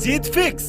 जीत fix.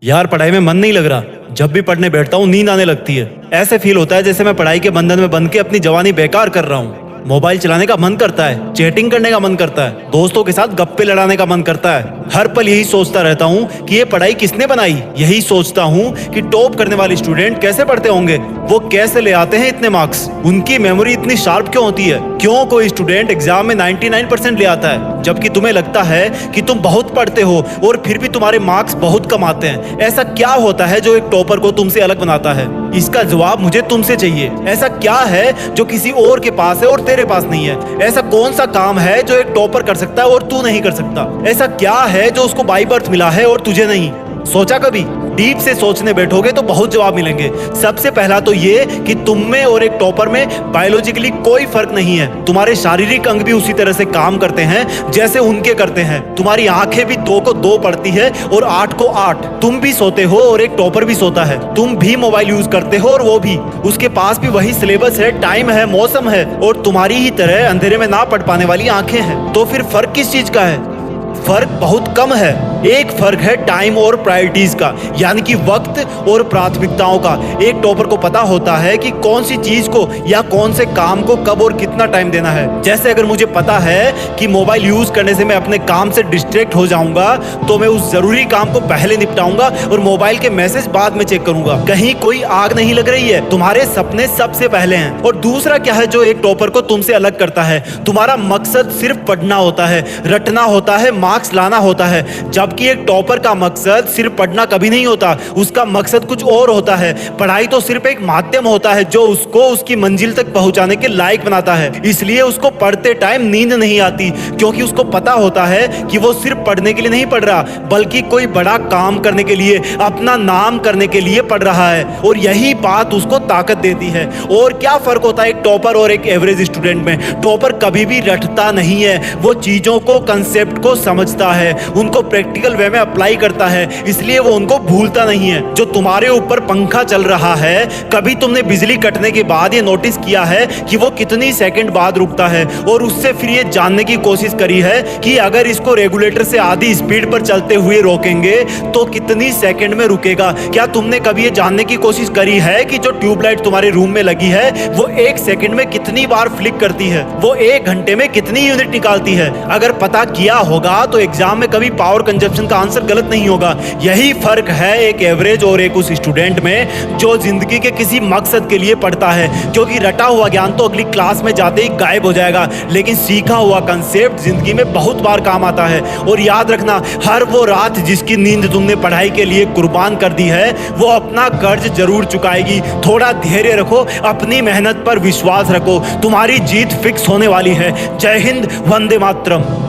यार पढ़ाई में मन नहीं लग रहा। जब भी पढ़ने बैठता हूँ नींद आने लगती है। ऐसे फील होता है जैसे मैं पढ़ाई के बंधन में बंध के अपनी जवानी बेकार कर रहा हूँ। मोबाइल चलाने का मन करता है, चैटिंग करने का मन करता है, दोस्तों के साथ गप्पे लड़ाने का मन करता है। हर पल यही सोचता रहता हूँ कि ये पढ़ाई किसने बनाई। यही सोचता हूँ कि टॉप करने वाले स्टूडेंट कैसे पढ़ते होंगे, वो कैसे ले आते हैं इतने मार्क्स, उनकी मेमोरी इतनी शार्प क्यों होती है, क्यों कोई स्टूडेंट एग्जाम में 99% ले आता है जबकि तुम्हें लगता है कि तुम बहुत पढ़ते हो और फिर भी तुम्हारे मार्क्स बहुत कम आते हैं। ऐसा क्या होता है जो एक टॉपर को तुमसे अलग बनाता है? इसका जवाब मुझे तुमसे चाहिए। ऐसा क्या है जो किसी और के पास है और तेरे पास नहीं है? ऐसा कौन सा काम है जो एक टॉपर कर सकता है और तू नहीं कर सकता? ऐसा क्या है जो उसको बाय बर्थ मिला है और तुझे नहीं? सोचा कभी? डीप से सोचने बैठोगे तो बहुत जवाब मिलेंगे। सबसे पहला तो ये कि तुम में और एक टॉपर में बायोलॉजिकली कोई फर्क नहीं है। तुम्हारे शारीरिक अंग भी उसी तरह से काम करते हैं जैसे उनके करते हैं। तुम्हारी आंखें भी 2 को 2 पढ़ती है और 8 को 8। तुम भी सोते हो और एक टॉपर भी सोता है। तुम भी मोबाइल यूज करते हो और वो भी। उसके पास भी वही सिलेबस है, टाइम है, मौसम है और तुम्हारी ही तरह अंधेरे में ना पढ़ पाने वाली आंखें हैं। तो फिर फर्क किस चीज का है? फर्क बहुत कम है। एक फर्क है टाइम और प्रायोरिटीज का, यानी कि वक्त और प्राथमिकताओं का। एक टॉपर को पता होता है कि कौन सी चीज को या कौन से काम को कब और कितना टाइम देना है। जैसे अगर मुझे पता है कि मोबाइल यूज करने से मैं अपने काम से डिस्ट्रैक्ट हो जाऊंगा तो मैं उस जरूरी काम को पहले निपटाऊंगा और मोबाइल के मैसेज बाद में चेक करूंगा। कहीं कोई आग नहीं लग रही है, तुम्हारे सपने सबसे पहले हैं। और दूसरा क्या है जो एक टॉपर को तुमसे अलग करता है? तुम्हारा मकसद सिर्फ पढ़ना होता है, रटना होता है, मार्क्स लाना होता है। जबकि एक टॉपर का मकसद सिर्फ पढ़ना कभी नहीं होता, उसका मकसद कुछ और होता है। पढ़ाई तो सिर्फ एक माध्यम होता है जो उसको उसकी मंजिल तक पहुंचाने के लायक बनाता है। इसलिए उसको पढ़ते टाइम नींद नहीं आती, क्योंकि उसको पता होता है कि वो सिर्फ पढ़ने के लिए नहीं पढ़ रहा, बल्कि कोई बड़ा काम करने के लिए, अपना नाम करने के लिए पढ़ रहा है। और यही बात उसको ताकत देती है। और क्या फर्क होता है एक टॉपर और एक एवरेज स्टूडेंट में? टॉपर कभी भी रटता नहीं है, वो चीजों को, कंसेप्ट को समझता है, उनको प्रैक्टिकल वे में अप्लाई करता है, इसलिए वो उनको भूलता नहीं है। जो तुम्हारे ऊपर पंखा चल रहा है, कभी तुमने बिजली कटने के बाद ये नोटिस किया है कि वो कितनी सेकंड बाद रुकता है? और उससे फिर ये जानने की कोशिश करी है कि अगर इसको रेगुलेटर से आधी स्पीड पर चलते हुए रोकेंगे तो कितनी सेकंड में रुकेगा? क्या तुमने कभी ये जानने की कोशिश करी है कि जो ट्यूबलाइट तुम्हारे रूम में लगी है वो 1 सेकंड में कितनी बार फ्लिक करती है? वो 1 घंटे में कितनी यूनिट निकालती है? अगर पता किया होगा तो एग्जाम में कभी पावर कंजप्शन का आंसर गलत नहीं होगा। यही फर्क है एक एवरेज और एक उस स्टूडेंट में जो जिंदगी के किसी मकसद के लिए पढ़ता है। क्योंकि रटा हुआ ज्ञान तो अगली क्लास में जाते ही गायब हो जाएगा, लेकिन सीखा हुआ कंसेप्ट जिंदगी में बहुत बार काम आता है। और याद रखना, हर वो रात जिसकी नींद तुमने पढ़ाई के लिए कुर्बान कर दी है वो अपना कर्ज जरूर चुकाएगी। थोड़ा धैर्य रखो, अपनी मेहनत पर विश्वास रखो, तुम्हारी जीत फिक्स होने वाली है। जय हिंद, वंदे मातरम।